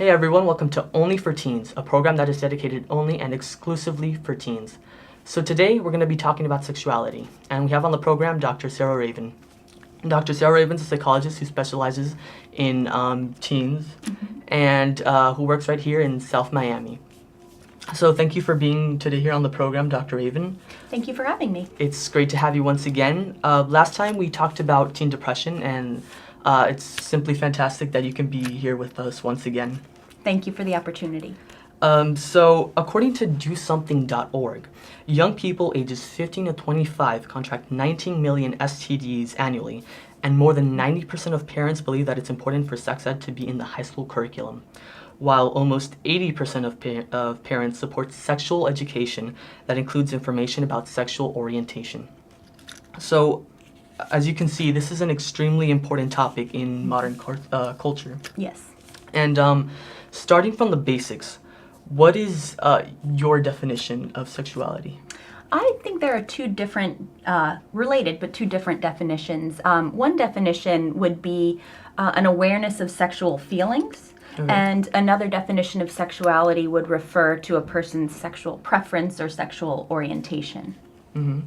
Hey everyone, welcome to Only for Teens, a program that is dedicated only and exclusively for teens. So today we're going to be talking about sexuality, and we have on the program Dr. Sarah Ravin. Dr. Sarah Ravin is a psychologist who specializes in teens and who works right here in South Miami. So thank you for being today here on the program, Dr. Ravin. Thank you for having me. It's great to have you once again. Last time we talked about teen depression, and it's simply fantastic that you can be here with us once again. Thank you for the opportunity. So according to DoSomething.org, young people ages 15 to 25 contract 19 million STDs annually, and more than 90% of parents believe that it's important for sex ed to be in the high school curriculum, while almost 80% of parents support sexual education that includes information about sexual orientation. So, as you can see, this is an extremely important topic in modern culture. Yes. And starting from the basics, what is your definition of sexuality? I think there are two different, related, but two different definitions. One definition would be an awareness of sexual feelings. Okay. And another definition of sexuality would refer to a person's sexual preference or sexual orientation. Mm-hmm.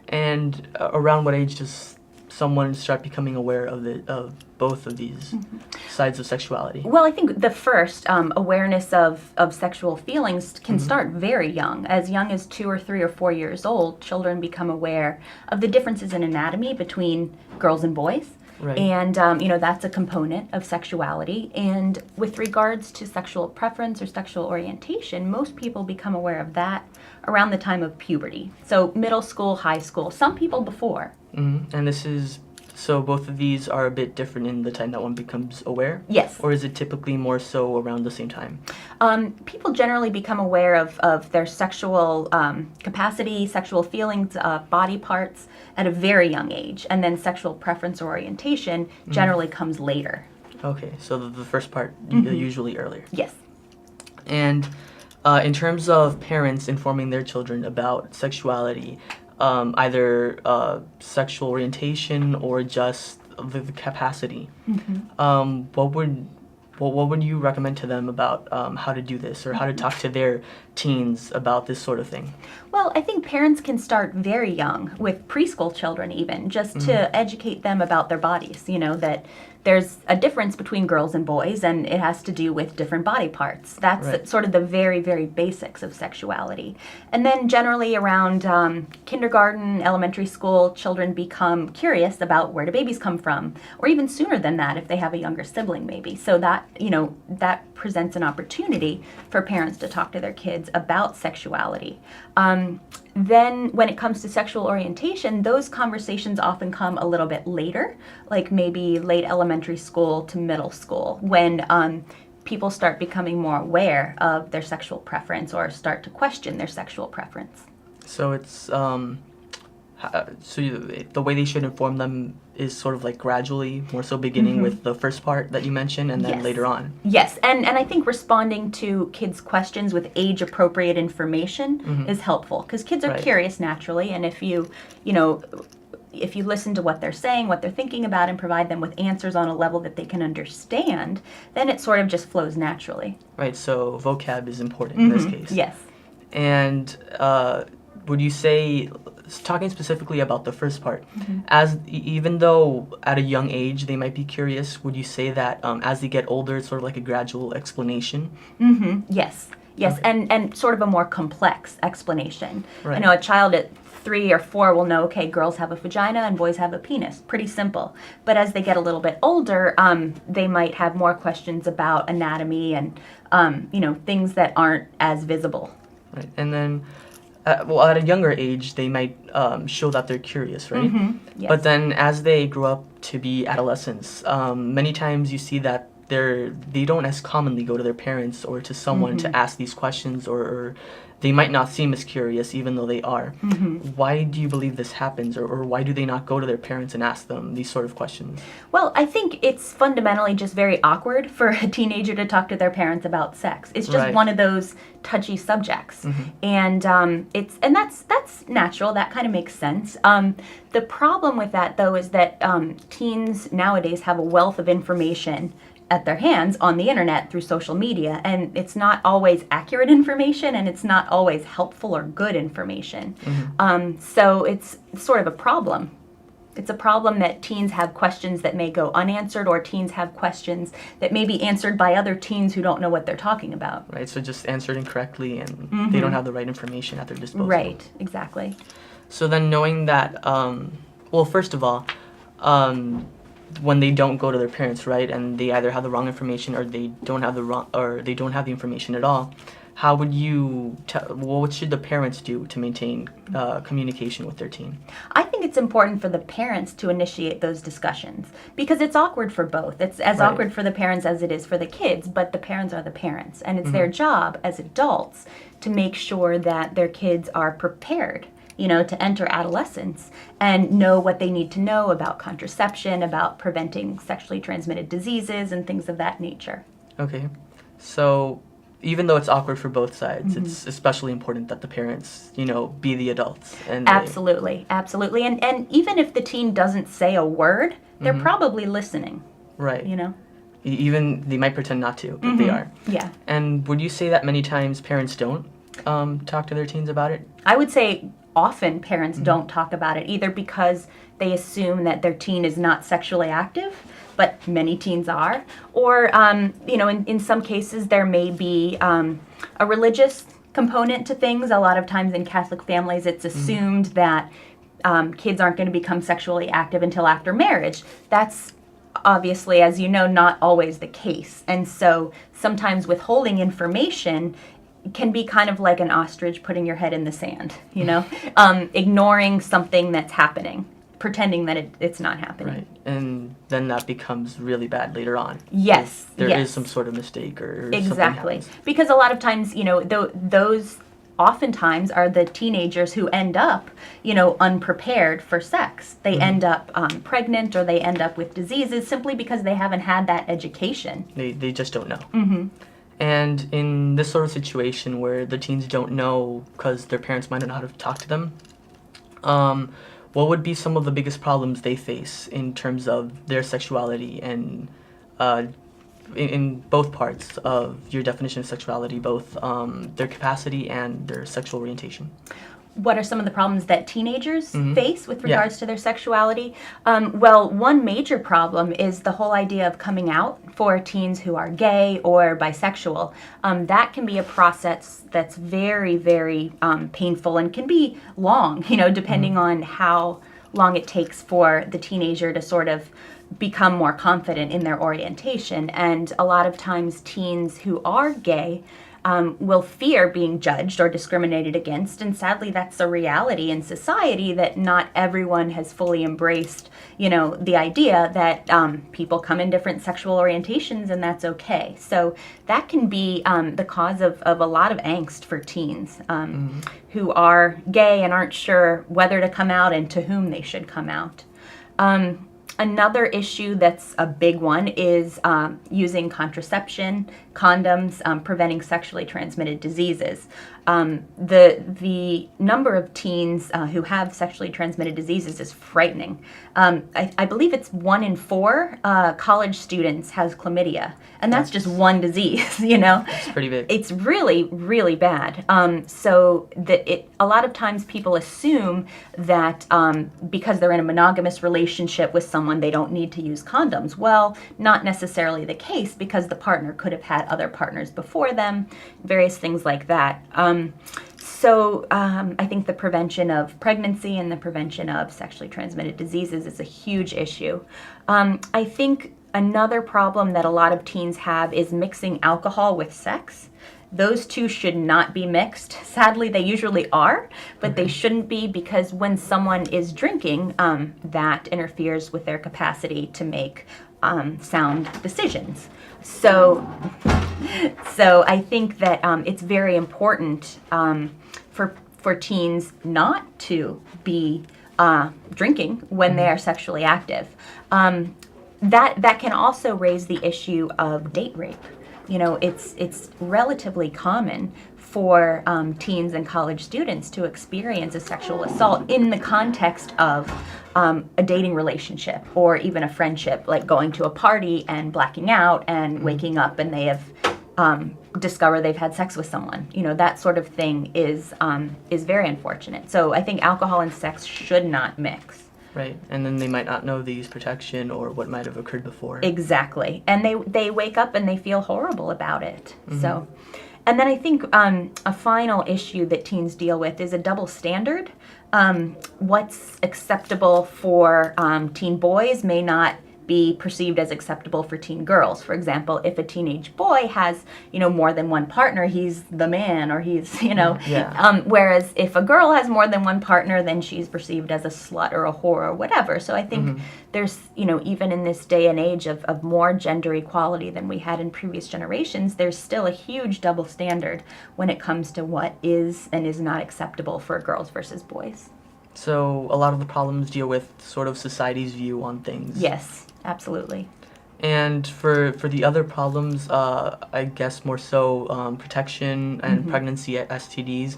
And around what age does someone start becoming aware of both of these sides of sexuality? Well, I think the first, awareness of sexual feelings can start very young. As young as 2 or 3 or 4 years old, children become aware of the differences in anatomy between girls and boys. Right. And, that's a component of sexuality. And with regards to sexual preference or sexual orientation, most people become aware of that around the time of puberty. So middle school, high school, some people before. Mm-hmm. And so both of these are a bit different in the time that one becomes aware? Yes. Or is it typically more so around the same time? People generally become aware of their sexual capacity, sexual feelings, body parts at a very young age. And then sexual preference or orientation generally comes later. Okay, so the first part usually earlier. Yes. And in terms of parents informing their children about sexuality, either sexual orientation or just the capacity, what would you recommend to them about how to do this, or how to talk to their teens about this sort of thing? Well, I think parents can start very young, with preschool children even, just to educate them about their bodies, that there's a difference between girls and boys, and it has to do with different body parts. That's Right. sort of the very, very basics of sexuality. And then generally around kindergarten, elementary school, children become curious about where do babies come from, or even sooner than that if they have a younger sibling maybe. So that, that presents an opportunity for parents to talk to their kids about sexuality. Then when it comes to sexual orientation, those conversations often come a little bit later, like maybe late elementary school to middle school, when people start becoming more aware of their sexual preference or start to question their sexual preference. So it's the way they should inform them is sort of like gradually, more so beginning with the first part that you mentioned, and then Yes. later on. Yes, and I think responding to kids' questions with age-appropriate information is helpful, because kids are Right. curious naturally, and if you listen to what they're saying, what they're thinking about, and provide them with answers on a level that they can understand, then it sort of just flows naturally. Right, so vocab is important in this case. Yes. And would you say, talking specifically about the first part, even though at a young age they might be curious, would you say that as they get older, it's sort of like a gradual explanation? Yes. Yes, and sort of a more complex explanation. Right. A child at 3 or 4 will know, okay, girls have a vagina and boys have a penis. Pretty simple. But as they get a little bit older, they might have more questions about anatomy and, things that aren't as visible. Right, and then, at a younger age, they might show that they're curious, right? Yes. But then as they grow up to be adolescents, many times you see that they don't as commonly go to their parents or to someone to ask these questions, or they might not seem as curious even though they are. Why do you believe this happens, or why do they not go to their parents and ask them these sort of questions? Well, I think it's fundamentally just very awkward for a teenager to talk to their parents about sex. It's just Right. one of those touchy subjects, and that's natural. That kind of makes sense. The problem with that, though, is that teens nowadays have a wealth of information at their hands on the internet through social media, and it's not always accurate information, and it's not always helpful or good information. So it's sort of a problem. It's a problem that teens have questions that may go unanswered, or teens have questions that may be answered by other teens who don't know what they're talking about. Right, so just answered incorrectly, and they don't have the right information at their disposal. Right, exactly. So then knowing that, well, first of all, when they don't go to their parents, right, and they either have the wrong information or they don't have the information at all, how would you what should the parents do to maintain communication with their teen? I think it's important for the parents to initiate those discussions, because it's awkward for both. It's as awkward for the parents as it is for the kids, but the parents are the parents, and it's their job as adults to make sure that their kids are prepared, to enter adolescence and know what they need to know about contraception, about preventing sexually transmitted diseases, and things of that nature. Okay, so even though it's awkward for both sides, it's especially important that the parents, be the adults. And absolutely. And even if the teen doesn't say a word, they're probably listening. Right. Even they might pretend not to, but they are. Yeah. And would you say that many times parents don't talk to their teens about it? I would say often parents don't talk about it, either because they assume that their teen is not sexually active, but many teens are, or in some cases there may be a religious component to things. A lot of times in Catholic families it's assumed that kids aren't going to become sexually active until after marriage. That's obviously, as you know, not always the case, and so sometimes withholding information can be kind of like an ostrich putting your head in the sand, ignoring something that's happening, pretending that it's not happening. Right, and then that becomes really bad later on. Yes, There is some sort of mistake or exactly. something happens. Because a lot of times, those oftentimes are the teenagers who end up, unprepared for sex. They end up pregnant, or they end up with diseases simply because they haven't had that education. They just don't know. And in this sort of situation where the teens don't know because their parents might not know how to talk to them, what would be some of the biggest problems they face in terms of their sexuality and in both parts of your definition of sexuality, both their capacity and their sexual orientation? What are some of the problems that teenagers face with regards to their sexuality? Well, one major problem is the whole idea of coming out for teens who are gay or bisexual. That can be a process that's very, very painful and can be long, depending on how long it takes for the teenager to sort of become more confident in their orientation. And a lot of times teens who are gay will fear being judged or discriminated against, and sadly that's a reality in society, that not everyone has fully embraced, the idea that people come in different sexual orientations, and that's okay. So that can be the cause of a lot of angst for teens who are gay and aren't sure whether to come out and to whom they should come out. Another issue that's a big one is using contraception, condoms, preventing sexually transmitted diseases. The number of teens who have sexually transmitted diseases is frightening. I believe it's 1 in 4 college students has chlamydia, and that's just one disease. It's pretty big. It's really, really bad. So a lot of times people assume that because they're in a monogamous relationship with someone, they don't need to use condoms. Well, not necessarily the case, because the partner could have had other partners before them, various things like that. So I think the prevention of pregnancy and the prevention of sexually transmitted diseases is a huge issue. I think another problem that a lot of teens have is mixing alcohol with sex. Those two should not be mixed. Sadly, they usually are, but they shouldn't be, because when someone is drinking, that interferes with their capacity to make sound decisions. So I think that it's very important for teens not to be drinking when they are sexually active. That can also raise the issue of date rape. it's relatively common for teens and college students to experience a sexual assault in the context of a dating relationship or even a friendship, like going to a party and blacking out and waking up and they have discover they've had sex with someone. That sort of thing is very unfortunate. So I think alcohol and sex should not mix. Right, and then they might not know the use protection or what might have occurred before. Exactly, and they wake up and they feel horrible about it. So, and then I think a final issue that teens deal with is a double standard. What's acceptable for teen boys may not be perceived as acceptable for teen girls. For example, if a teenage boy has, more than one partner, he's the man, or he's, whereas if a girl has more than one partner, then she's perceived as a slut or a whore or whatever. So I think there's, even in this day and age of more gender equality than we had in previous generations, there's still a huge double standard when it comes to what is and is not acceptable for girls versus boys. So a lot of the problems deal with sort of society's view on things. Yes, absolutely. And for the other problems, I guess more so protection and pregnancy STDs,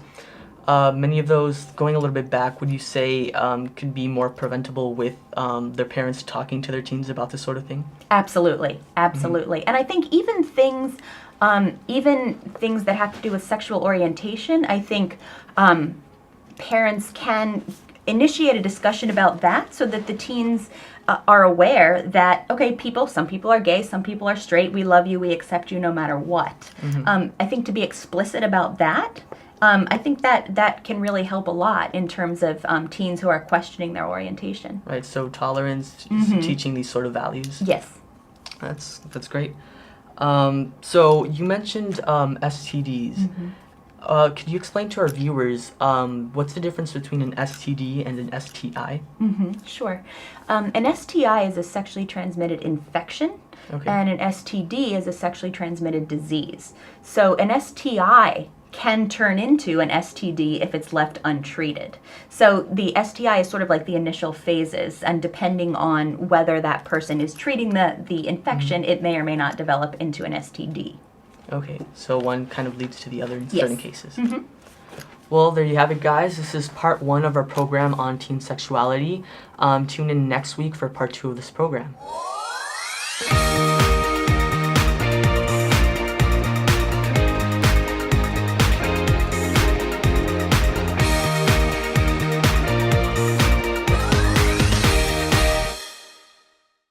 many of those, going a little bit back, would you say could be more preventable with their parents talking to their teens about this sort of thing? Absolutely, absolutely. And I think even things that have to do with sexual orientation, I think parents can initiate a discussion about that so that the teens are aware that, okay, some people are gay, some people are straight, we love you, we accept you no matter what. I think to be explicit about that, I think that can really help a lot in terms of teens who are questioning their orientation. Right, so tolerance, teaching these sort of values. Yes. That's great. So you mentioned STDs. Could you explain to our viewers what's the difference between an STD and an STI? Sure. An STI is a sexually transmitted infection, and an STD is a sexually transmitted disease. So an STI can turn into an STD if it's left untreated. So the STI is sort of like the initial phases, and depending on whether that person is treating the infection, it may or may not develop into an STD. Okay, so one kind of leads to the other in certain cases. Well, there you have it, guys. This is part 1 of our program on teen sexuality. Tune in next week for part 2 of this program.